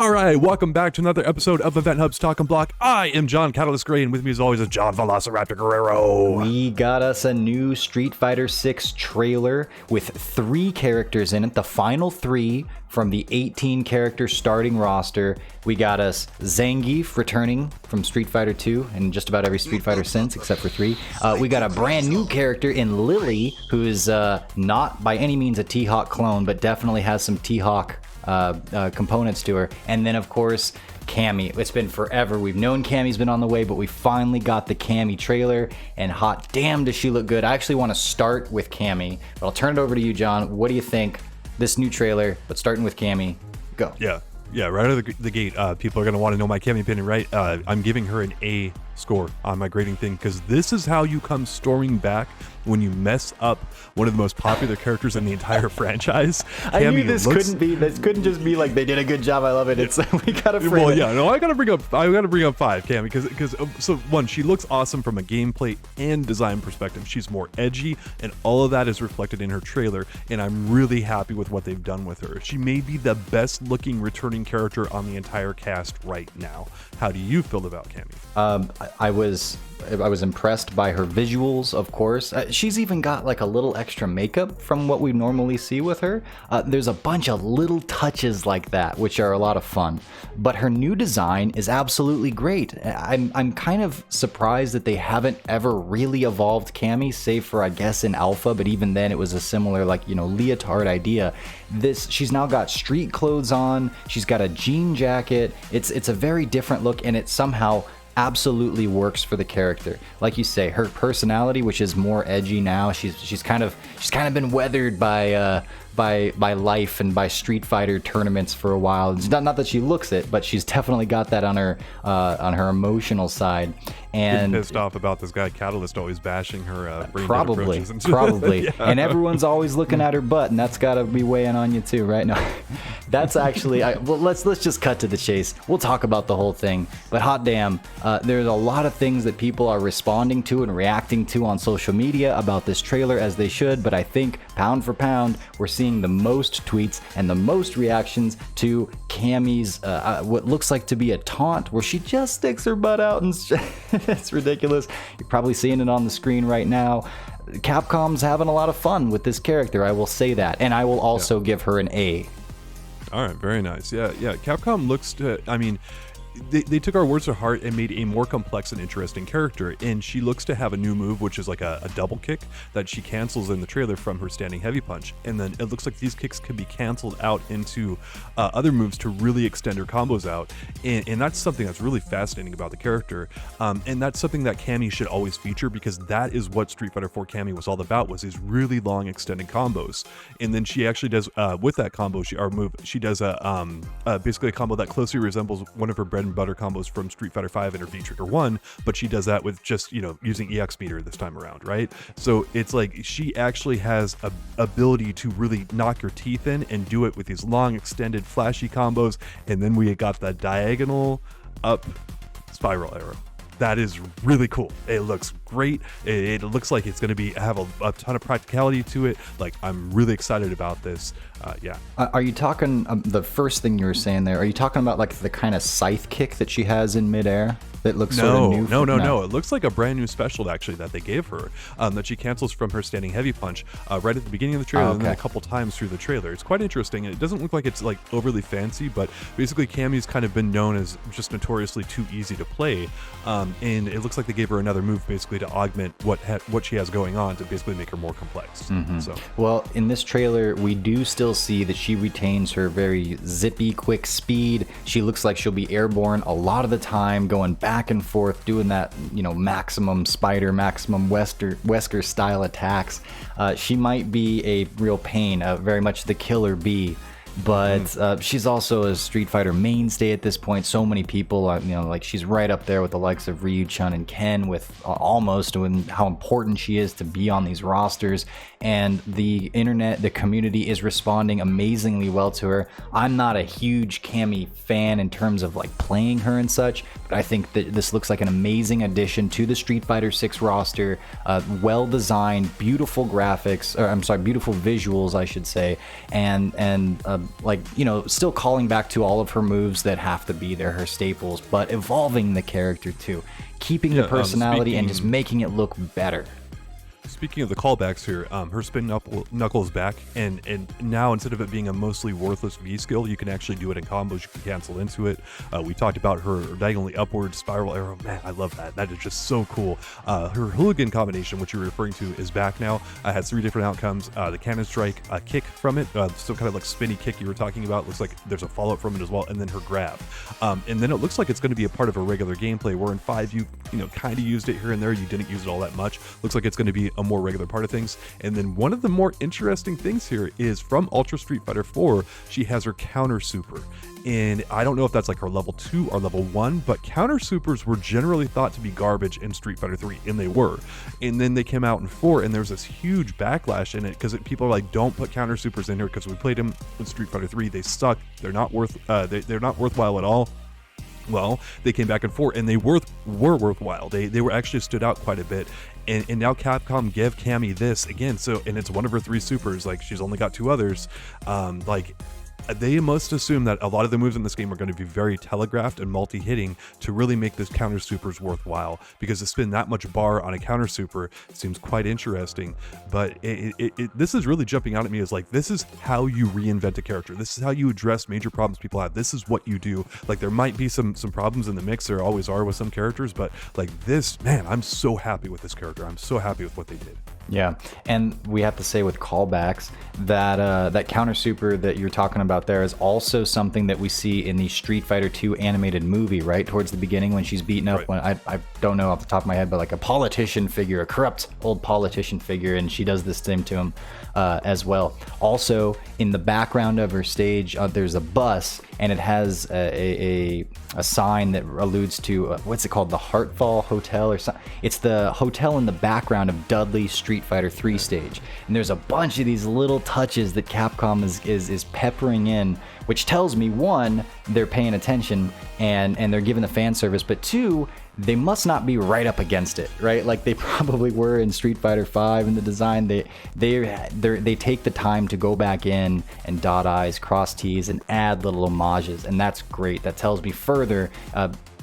All right, welcome back to another episode of EventHubs Talking Block. I am John Catalyst Gray, and with me as always is John Velociraptor Guerrero. We got us a new Street Fighter 6 trailer with 3 characters in it, the final 3 from the 18-character starting roster. We got us Zangief returning from Street Fighter 2 and just about every Street Fighter since, except for 3. We got a brand new character in Lily, who is not by any means a T-Hawk clone, but definitely has some T-Hawk components to her. And then of course Cammy. It's been forever. We've known Cammy's been on the way, but we finally got the Cammy trailer, and hot damn does she look good. I actually want to start with Cammy, but I'll turn it over to you, John. What do you think this new trailer, but starting with Cammy, go. Yeah, right out of the gate, people are going to want to know my Cammy opinion, right? I'm giving her an A score on my grading thing, because this is how you come storming back when you mess up one of the most popular characters in the entire franchise. I knew this couldn't just be like they did a good job, I love it. It's we gotta frame well, it. Yeah, no, I gotta bring up 5, Cammy, because so one, she looks awesome from a gameplay and design perspective. She's more edgy, and all of that is reflected in her trailer, and I'm really happy with what they've done with her. She may be the best looking returning character on the entire cast right now. How do you feel about Cammy? I was impressed by her visuals, of course. She's even got like a little extra makeup from what we normally see with her. There's a bunch of little touches like that, which are a lot of fun. But her new design is absolutely great. I'm kind of surprised that they haven't ever really evolved Cammy, save for I guess in Alpha, but even then it was a similar leotard idea. She's now got street clothes on. She's got a jean jacket. It's a very different look, and it somehow absolutely works for the character. Like you say, her personality, which is more edgy now, she's kind of been weathered by life and by Street Fighter tournaments for a while. It's not that she looks it, but she's definitely got that on her emotional side. And pissed off about this guy Catalyst always bashing her probably yeah. And everyone's always looking at her butt, and that's got to be weighing on you too, right? No, that's actually well, let's just cut to the chase. We'll talk about the whole thing, but hot damn, there's a lot of things that people are responding to and reacting to on social media about this trailer, as they should. But I think pound for pound, we're seeing the most tweets and the most reactions to Cammy's what looks like to be a taunt, where she just sticks her butt out and it's ridiculous. You're probably seeing it on the screen right now. Capcom's having a lot of fun with this character, I will say that, and I will also give her an A. All right, very nice. Yeah. Capcom looks to, they took our words to heart and made a more complex and interesting character, and she looks to have a new move, which is like a double kick that she cancels in the trailer from her standing heavy punch, and then it looks like these kicks can be canceled out into other moves to really extend her combos out, and that's something that's really fascinating about the character, and that's something that Cammy should always feature, because that is what Street Fighter 4 Cammy was all about, was these really long extended combos. And then she actually does with that combo, she does basically a combo that closely resembles one of her bread and butter combos from Street Fighter 5 and her V-Trigger 1, but she does that with just, using EX meter this time around, right? So it's like she actually has a ability to really knock your teeth in and do it with these long, extended, flashy combos, and then we got that diagonal up spiral arrow. That is really cool. It looks great. It looks like it's going to have a ton of practicality to it. Like, I'm really excited about this. Yeah. Are you talking the first thing you were saying there? Are you talking about like the kind of scythe kick that she has in midair that looks sort of new? No. It looks like a brand new special actually that they gave her, that she cancels from her standing heavy punch right at the beginning of the trailer, and then a couple times through the trailer. It's quite interesting. It doesn't look like it's like overly fancy, but basically Cammy's kind of been known as just notoriously too easy to play, and it looks like they gave her another move basically to augment what she has going on, to basically make her more complex. So, well, in this trailer we do still see that she retains her very zippy, quick speed. She looks like she'll be airborne a lot of the time, going back and forth, doing that, maximum spider, maximum Wesker style attacks. She might be a real pain, very much the killer bee. But she's also a Street Fighter mainstay at this point. So many people are, like she's right up there with the likes of Ryu, Chun, and Ken, with almost with how important she is to be on these rosters. And the internet, the community is responding amazingly well to her. I'm not a huge Cammy fan in terms of like playing her and such, but I think that this looks like an amazing addition to the Street Fighter 6 roster. Well designed, beautiful graphics, or I'm sorry, beautiful visuals, I should say, and like, you know, still calling back to all of her moves that have to be there, her staples, but evolving the character too, keeping the personality and just making it look better. Speaking of the callbacks here, her spin knuckle is back, and now instead of it being a mostly worthless V skill, you can actually do it in combos. You can cancel into it. We talked about her diagonally upward spiral arrow. Man, I love that. That is just so cool. Her hooligan combination, which you're referring to, is back now. I had 3 different outcomes. The cannon strike, a kick from it, still kind of like spinny kick you were talking about. Looks like there's a follow-up from it as well, and then her grab. And then it looks like it's going to be a part of a regular gameplay, where in 5 you kind of used it here and there. You didn't use it all that much. Looks like it's going to be a more regular part of things. And then one of the more interesting things here is from Ultra Street Fighter 4, she has her counter super. And I don't know if that's like her level 2 or level 1, but counter supers were generally thought to be garbage in Street Fighter 3, and they were. And then they came out in 4, and there's this huge backlash in it because people are like, don't put counter supers in here because we played them in Street Fighter 3. They suck. They're not they're not worthwhile at all. Well, they came back in 4, and they were worthwhile. They were actually stood out quite a bit. And now Capcom gave Cammy this again. So, and it's one of her 3 supers. Like, she's only got 2 others. They must assume that a lot of the moves in this game are going to be very telegraphed and multi-hitting to really make this counter supers worthwhile, because to spin that much bar on a counter super seems quite interesting. But this is really jumping out at me as like, this is how you reinvent a character. This is how you address major problems people have. This is what you do. Like, there might be some problems in the mix, there always are with some characters, but like this, man, I'm so happy with this character. I'm so happy with what they did. Yeah, and we have to say with callbacks that that counter super that you're talking about there is also something that we see in the Street Fighter 2 animated movie, right? Towards the beginning when she's beaten up, when I don't know off the top of my head, but like a politician figure, a corrupt old politician figure, and she does this thing to him as well. Also, in the background of her stage, there's a bus, and it has a sign that alludes to what's it called, the Heartfall Hotel or something. It's the hotel in the background of Dudley's Street Fighter 3 stage, and there's a bunch of these little touches that Capcom is peppering in, which tells me, 1, they're paying attention and they're giving the fan service, but 2, they must not be right up against it, right? Like they probably were in Street Fighter 5 in the design. They take the time to go back in and dot I's, cross T's, and add little homages, and that's great. That tells me further,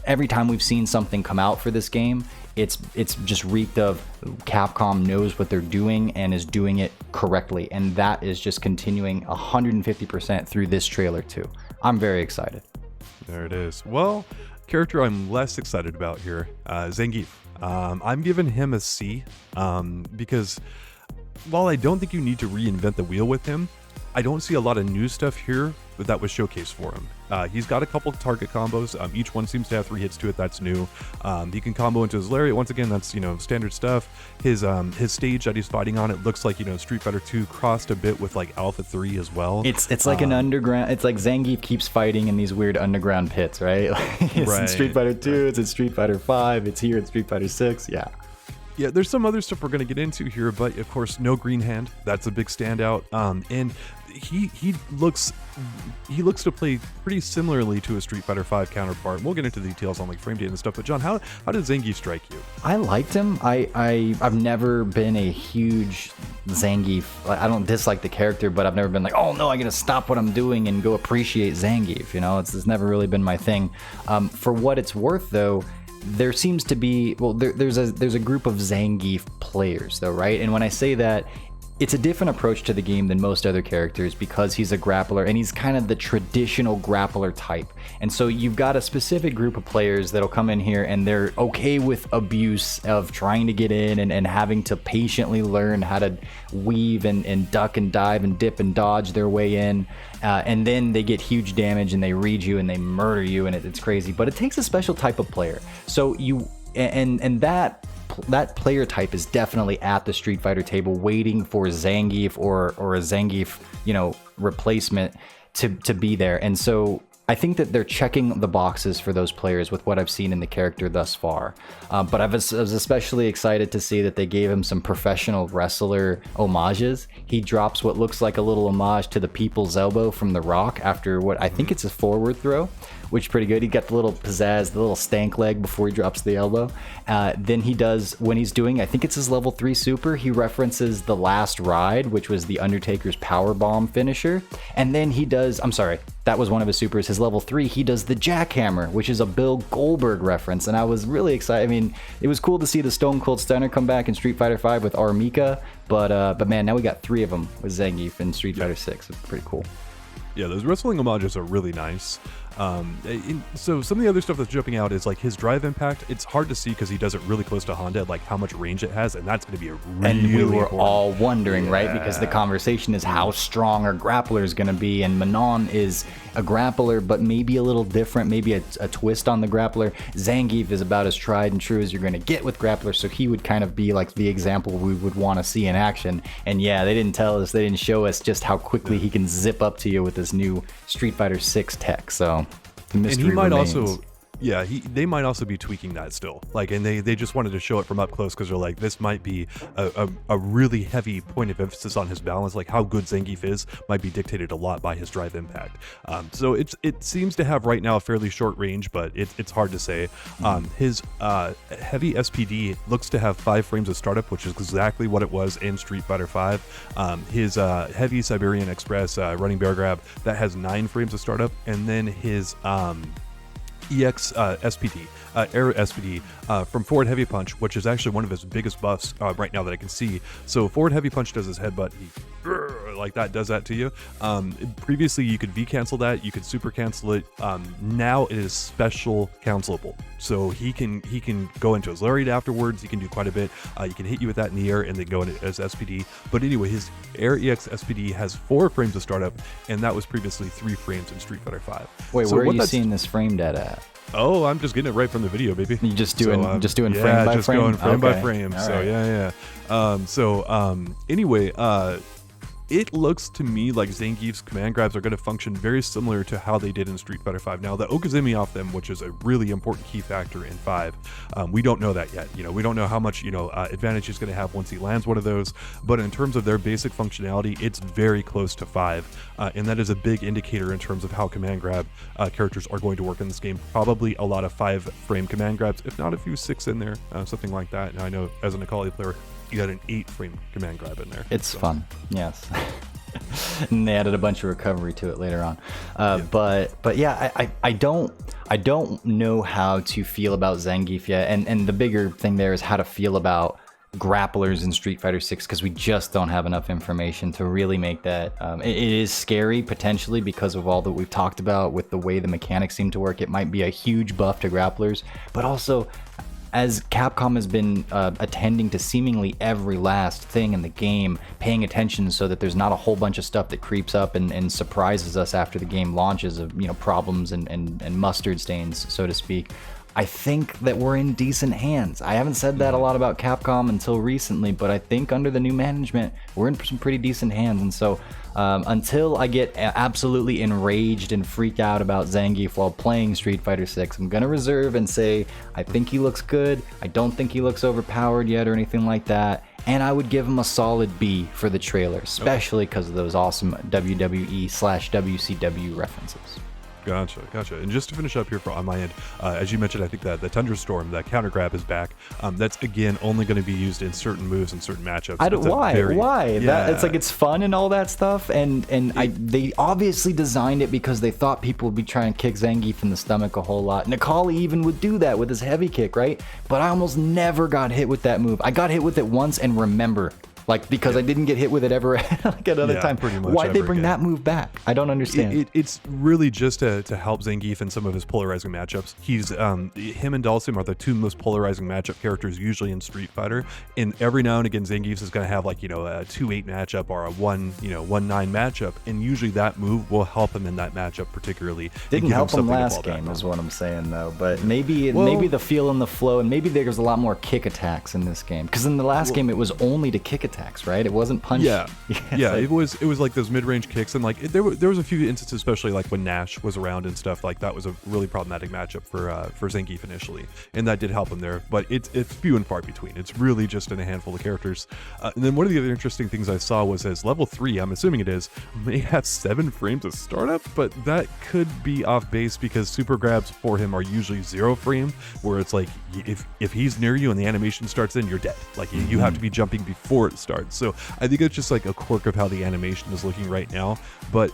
every time we've seen something come out for this game, it's just reeked of Capcom knows what they're doing and is doing it correctly, and that is just continuing 150% through this trailer too. I'm very excited. There it is. Well, character I'm less excited about here, Zangief. I'm giving him a C, because while I don't think you need to reinvent the wheel with him, I don't see a lot of new stuff here that was showcased for him. He's got a couple target combos. Each one seems to have 3 hits to it. That's new. He can combo into his lariat. Once again, that's, standard stuff. His stage that he's fighting on, it looks like, Street Fighter 2 crossed a bit with like Alpha 3 as well. It's like an underground. It's like Zangief keeps fighting in these weird underground pits, right? It's in Street Fighter 2. It's in Street Fighter 5. It's here in Street Fighter 6. Yeah. Yeah, there's some other stuff we're going to get into here, but of course, no green hand. That's a big standout. And he looks to play pretty similarly to a Street Fighter 5 counterpart. We'll get into the details on like frame data and stuff. But John, how did Zangief strike you? I liked him. I've never been a huge Zangief. I don't dislike the character, but I've never been like, oh no, I gotta stop what I'm doing and go appreciate Zangief. It's never really been my thing. For what it's worth, though, there seems to be, there's a group of Zangief players though, right? And when I say that, it's a different approach to the game than most other characters because he's a grappler and he's kind of the traditional grappler type. And so you've got a specific group of players that'll come in here and they're okay with abuse of trying to get in and having to patiently learn how to weave and duck and dive and dip and dodge their way in. And then they get huge damage and they read you and they murder you, and it's crazy. But it takes a special type of player. So that player type is definitely at the Street Fighter table waiting for Zangief or a Zangief, replacement to be there. And so I think that they're checking the boxes for those players with what I've seen in the character thus far. But I was especially excited to see that they gave him some professional wrestler homages. He drops what looks like a little homage to the People's Elbow from The Rock after what I think it's a forward throw, which is pretty good. He got the little pizzazz, the little stank leg before he drops the elbow. Then he does, when he's doing, I think it's his level 3 super, he references The Last Ride, which was The Undertaker's powerbomb finisher. And then he does, I'm sorry, that was one of his supers. His level 3, he does the jackhammer, which is a Bill Goldberg reference. And I was really excited. I mean, it was cool to see the Stone Cold Stunner come back in Street Fighter V with Armika. But man, now we got 3 of them with Zangief in Street Fighter 6. It's pretty cool. Yeah, those wrestling homages are really nice. So some of the other stuff that's jumping out is like his drive impact. It's hard to see because he does it really close to Honda, like how much range it has, and that's going to be a really And we were important. all wondering, right? Because the conversation is how strong our grappler is going to be, and Manon is a grappler, but maybe a little different, maybe a twist on the grappler. Zangief is about as tried and true as you're going to get with grapplers, so he would kind of be like the example we would want to see in action. And yeah, they didn't tell us, they didn't show us just how quickly he can zip up to you with this new Street Fighter 6 tech, so the mystery And he might remains. also, yeah, they might also be tweaking that still. Like, and they just wanted to show it from up close because they're like, this might be a really heavy point of emphasis on his balance. Like how good Zangief is might be dictated a lot by his drive impact. So it seems to have right now a fairly short range, but it's hard to say. His heavy SPD looks to have 5 frames of startup, which is exactly what it was in Street Fighter V. His heavy Siberian Express running bear grab, that has 9 frames of startup, and then his EX SPD, Air SPD from Forward Heavy Punch, which is actually one of his biggest buffs right now that I can see. So Forward Heavy Punch does his headbutt, like that does that to you. Previously you could V cancel that, you could super cancel it. Now it is special cancelable, so he can go into his lariat afterwards. He can do quite a bit. He can hit you with that in the air and then go into as SPD. But anyway, his Air EX SPD has 4 frames of startup, and that was previously 3 frames in Street Fighter V. Wait, so where are you seeing this framed at? Oh, I'm just getting it right from the video, baby. You just doing So, frame yeah, by just frame? going frame by Okay. frame. All So right. anyway, it looks to me like Zangief's command grabs are going to function very similar to how they did in Street Fighter V. Now, the Okazumi off them, which is a really important key factor in 5, we don't know that yet. We don't know how much advantage he's going to have once he lands one of those. But in terms of their basic functionality, it's very close to 5, and that is a big indicator in terms of how command grab characters are going to work in this game. Probably a lot of 5-frame command grabs, if not a few 6 in there, something like that. And I know as an Akali player, you got an 8-frame command grab in there. It's fun, yes. And they added a bunch of recovery to it later on. But yeah, I don't know how to feel about Zangief yet. And the bigger thing there is how to feel about grapplers in Street Fighter 6, because we just don't have enough information to really make that. It is scary potentially because of all that we've talked about with the way the mechanics seem to work. It might be a huge buff to grapplers, but also as Capcom has been attending to seemingly every last thing in the game, paying attention so that there's not a whole bunch of stuff that creeps up and surprises us after the game launches of problems and mustard stains, so to speak. I think that we're in decent hands. I haven't said that a lot about Capcom until recently, but I think under the new management, we're in some pretty decent hands. And so until I get absolutely enraged and freaked out about Zangief while playing Street Fighter 6, I'm going to reserve and say, I think he looks good. I don't think he looks overpowered yet or anything like that. And I would give him a solid B for the trailer, especially because of those awesome WWE/WCW references. Gotcha. And just to finish up here on my end, as you mentioned, I think that the Thunderstorm, that counter grab is back. That's again only going to be used in certain moves and certain matchups. Why? Yeah. It's like it's fun and all that stuff, and they obviously designed it because they thought people would be trying to kick Zangief in the stomach a whole lot. Akali even would do that with his heavy kick, right? But I almost never got hit with that move. I got hit with it once and remember. Because I didn't get hit with it ever another time. Pretty much Why'd they bring again. that move back? I don't understand. It's really just to help Zangief in some of his polarizing matchups. He's him and Dhalsim are the 2 most polarizing matchup characters usually in Street Fighter. And every now and again, Zangief is going to have a 2-8 matchup or a 1-9 matchup, and usually that move will help him in that matchup particularly. Didn't help him last game, is what I'm saying though. But maybe the feel and the flow, and maybe there's a lot more kick attacks in this game. Because in the last game, it was only to kick attacks. attacks, right? It wasn't punch. Yeah, yeah. Like, It was like those mid-range kicks, and like there was a few instances, especially like when Nash was around and stuff. Like that was a really problematic matchup for Zangief initially, and that did help him there. But it's few and far between. It's really just in a handful of characters. And then one of the other interesting things I saw was as level 3, I'm assuming it is, may have 7 frames of startup, but that could be off base because super grabs for him are usually 0 frame, where it's like if he's near you and the animation starts, in you're dead. Like you have to be jumping before it starts. So I think it's just like a quirk of how the animation is looking right now. But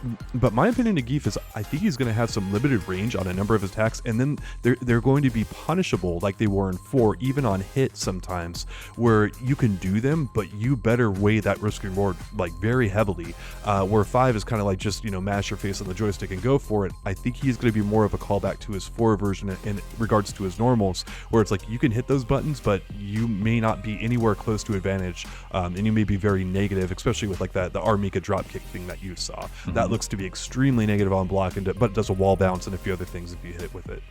my opinion of Zangief is I think he's going to have some limited range on a number of his attacks, and then they're going to be punishable like they were in 4, even on hit sometimes, where you can do them, but you better weigh that risk reward like very heavily. Where 5 is kind of like just, you know, mash your face on the joystick and go for it. I think he's going to be more of a callback to his 4 version in regards to his normals, where it's like you can hit those buttons, but you may not be anywhere close to advantage, and you may be very negative, especially with like the Armika dropkick thing that you saw. That looks to be extremely negative on block, but it does a wall bounce and a few other things if you hit it with it.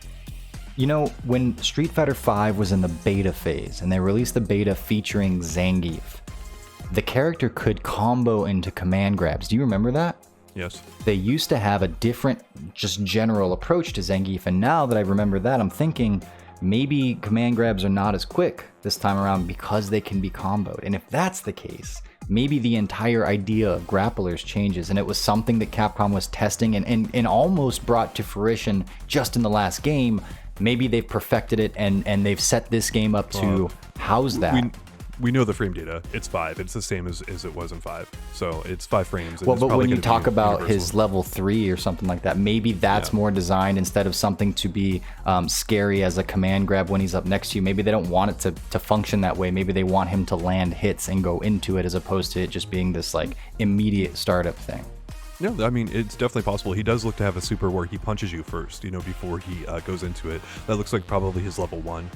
You know, when Street Fighter V was in the beta phase and they released the beta featuring Zangief, the character could combo into command grabs. Do you remember that? Yes. They used to have a different, just general approach to Zangief, and now that I remember that, I'm thinking maybe command grabs are not as quick this time around because they can be comboed. And if that's the case, maybe the entire idea of grapplers changes, and it was something that Capcom was testing and almost brought to fruition just in the last game. Maybe they've perfected it and they've set this game up to house that. We know the frame data. It's 5. It's the same as it was in 5. So it's 5 frames. Well, but when you talk about his level 3 or something like that, maybe that's more designed instead of something to be scary as a command grab when he's up next to you. Maybe they don't want it to function that way. Maybe they want him to land hits and go into it as opposed to it just being this like immediate startup thing. Yeah, I mean, it's definitely possible. He does look to have a super where he punches you first, you know, before he goes into it. That looks like probably his level 1.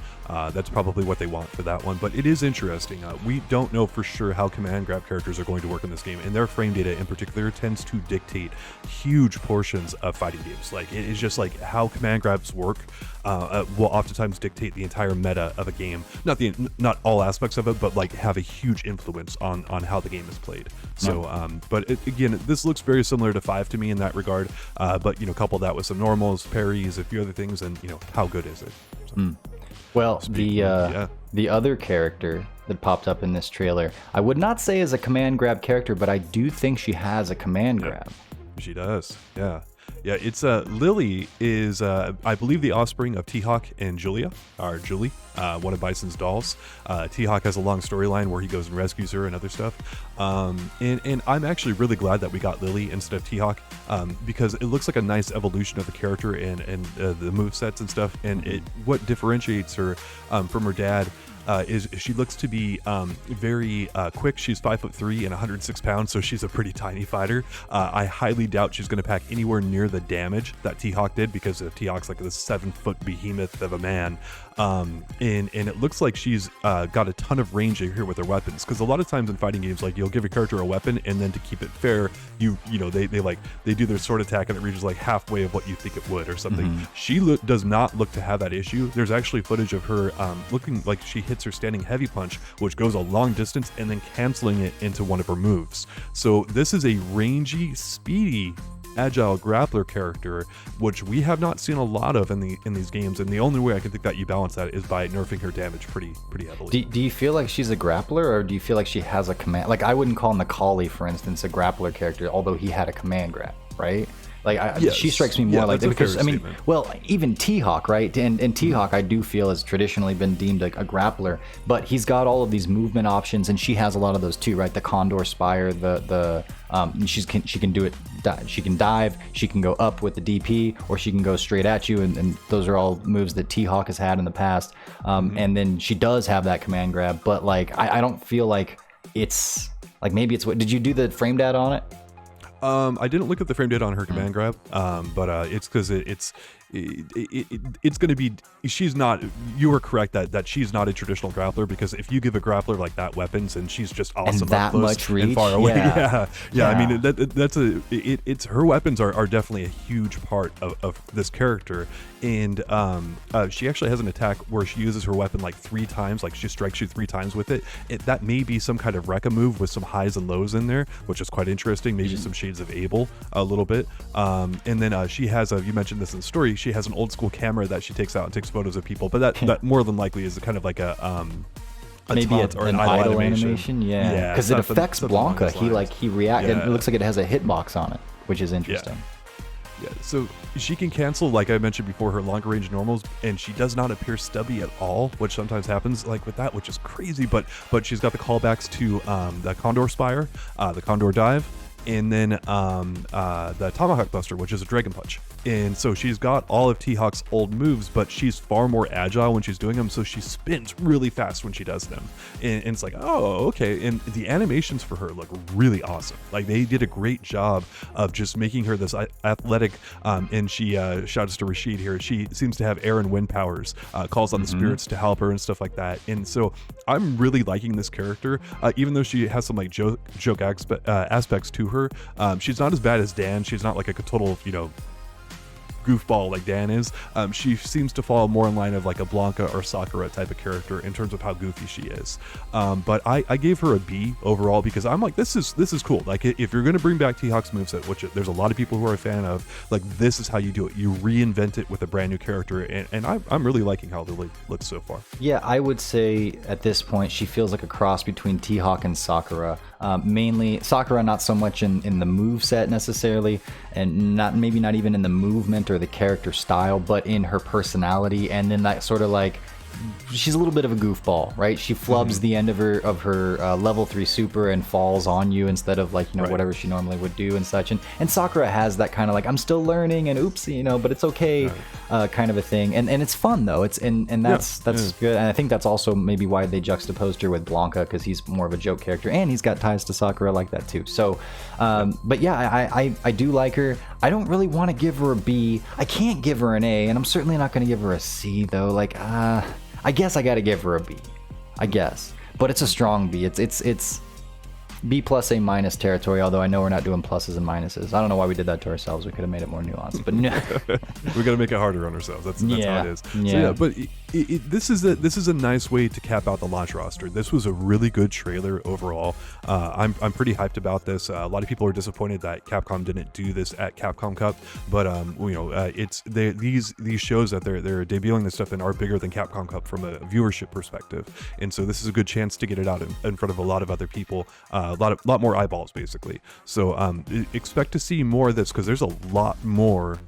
That's probably what they want for that one. But it is interesting. We don't know for sure how command grab characters are going to work in this game, and their frame data in particular tends to dictate huge portions of fighting games. Like, it is just like how command grabs work will oftentimes dictate the entire meta of a game. Not all aspects of it, but like have a huge influence on how the game is played. So, but again, this looks very similar to 5 to me in that regard. But, you know, couple that with some normals, parries, a few other things, and, you know, how good is it? So, Well, the other character that popped up in this trailer, I would not say is a command grab character, but I do think she has a command grab. She does, yeah. Yeah, it's Lily is I believe the offspring of T-Hawk and Julie, one of Bison's dolls. T-Hawk has a long storyline where he goes and rescues her and other stuff. And I'm actually really glad that we got Lily instead of T-Hawk, because it looks like a nice evolution of the character and the movesets and stuff. And what differentiates her from her dad is she looks to be very quick. She's 5'3" and 106 pounds, so she's a pretty tiny fighter. I highly doubt she's going to pack anywhere near the damage that T-Hawk did, because T-Hawk's like this 7-foot behemoth of a man. And it looks like she's got a ton of range here with her weapons, because a lot of times in fighting games, like, you'll give a character a weapon, and then to keep it fair, you know they do their sword attack and it reaches like halfway of what you think it would or something. She does not look to have that issue. There's actually footage of her looking like she hits her standing heavy punch, which goes a long distance, and then canceling it into one of her moves. So this is a rangy, speedy, agile grappler character, which we have not seen a lot of in these games, and the only way I can think that you balance that is by nerfing her damage pretty heavily. Do you feel like she's a grappler, or do you feel like she has a command? Like, I wouldn't call Nikali, for instance, a grappler character, although he had a command grab, right? Like, yes. She strikes me more like that, because I mean, well, even T-Hawk, right? And T-Hawk, I do feel, has traditionally been deemed a grappler, but he's got all of these movement options, and she has a lot of those too, right? The Condor Spire, she can do it. She can dive, she can go up with the DP, or she can go straight at you, and those are all moves that T-Hawk has had in the past. And then she does have that command grab, but like, I don't feel like it's like, maybe it's what did you do the frame data on it? I didn't look at the frame data on her command grab, but it's because it's going to be, she's not, you were correct that she's not a traditional grappler, because if you give a grappler like that weapons and she's just awesome and that up close much reach and far away, yeah. I mean it's her weapons are definitely a huge part of this character. And she actually has an attack where she uses her weapon like 3 times, like she strikes you 3 times with it. That may be some kind of Rekka move with some highs and lows in there, which is quite interesting. Maybe some shades of Abel a little bit. And then she has you mentioned this in the story, she has an old school camera that she takes out and takes photos of people, but that more than likely is kind of like maybe an idle animation. Yeah, because it affects Blanca. He reacts, and it looks like it has a hitbox on it, which is interesting. Yeah, so she can cancel, like I mentioned before, her longer range normals, and she does not appear stubby at all, which sometimes happens like with that, which is crazy. But she's got the callbacks to the Condor Spire, the Condor Dive, and then the Tomahawk Buster, which is a Dragon Punch. And so she's got all of T-Hawk's old moves, but she's far more agile when she's doing them, so she spins really fast when she does them. And it's like, oh, okay. And the animations for her look really awesome. Like, they did a great job of just making her this athletic, and she, shouts to Rashid here, she seems to have air and wind powers, calls on the spirits to help her and stuff like that. And so I'm really liking this character, even though she has some like joke aspects to her. She's not as bad as Dan. She's not like a total, goofball like Dan is. She seems to fall more in line of like a Blanca or Sakura type of character in terms of how goofy she is. But I gave her a B overall, because I'm like, this is cool. Like, if you're going to bring back T-Hawk's moveset, which there's a lot of people who are a fan of, like, this is how you do it. You reinvent it with a brand new character, and I'm really liking how Lily looks so far. Yeah, I would say at this point she feels like a cross between T-Hawk and Sakura. Mainly Sakura, not so much in the moveset necessarily, and maybe not even in the movement or the character style, but in her personality, and then that sort of like, she's a little bit of a goofball, right? She flubs the end of her level 3 super and falls on you instead of like, whatever she normally would do and such. And Sakura has that kind of like, I'm still learning and oops, but it's okay, kind of a thing. And it's fun though. That's good. And I think that's also maybe why they juxtaposed her with Blanca, because he's more of a joke character and he's got ties to Sakura like that too. So, but yeah, I do like her. I don't really want to give her a B. I can't give her an A, and I'm certainly not going to give her a C though. Like, I guess I gotta give her a B, I guess, but it's a strong B. It's B plus A minus territory, although I know we're not doing pluses and minuses. I don't know why we did that to ourselves. We could have made it more nuanced, but no. We gotta make it harder on ourselves. That's how it is. Yeah. So yeah, but this is a nice way to cap out the launch roster. This was a really good trailer overall. I'm pretty hyped about this. A lot of people are disappointed that Capcom didn't do this at Capcom Cup, but these shows that they're debuting this stuff in are bigger than Capcom Cup from a viewership perspective, and so this is a good chance to get it out in front of a lot of other people, a lot more eyeballs basically. So expect to see more of this, because there's a lot more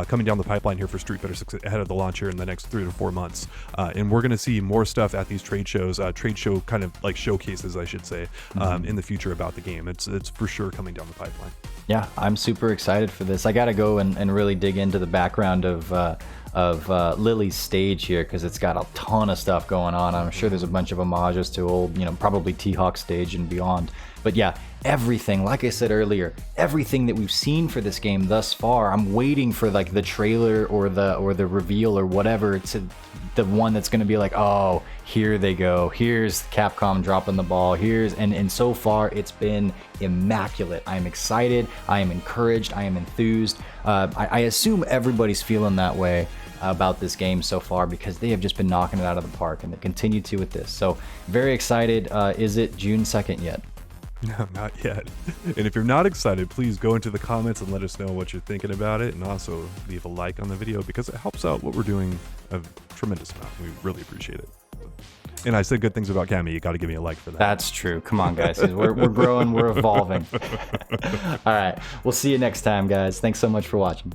coming down the pipeline here for Street Fighter 6 ahead of the launch here in the next 3 to 4 months. And we're going to see more stuff at these trade shows, trade show kind of like showcases, I should say, in the future about the game. It's for sure coming down the pipeline. Yeah, I'm super excited for this. I got to go and really dig into the background of Lily's stage here, because it's got a ton of stuff going on. I'm sure there's a bunch of homages to old, probably T-Hawk stage and beyond. But yeah, everything, like I said earlier, everything that we've seen for this game thus far, I'm waiting for like the trailer or the reveal or whatever, to the one that's going to be like, oh, here they go. Here's Capcom dropping the ball. And so far it's been immaculate. I am excited. I am encouraged. I am enthused. I assume everybody's feeling that way about this game so far, because they have just been knocking it out of the park, and they continue to with this. So very excited. Is it June 2nd yet? No, not yet. And if you're not excited, please go into the comments and let us know what you're thinking about it, and also leave a like on the video, because it helps out what we're doing a tremendous amount. We really appreciate it. And I said good things about Cammy. You got to give me a like for that. That's true. Come on, guys. We're growing. We're evolving. All right. We'll see you next time, guys. Thanks so much for watching.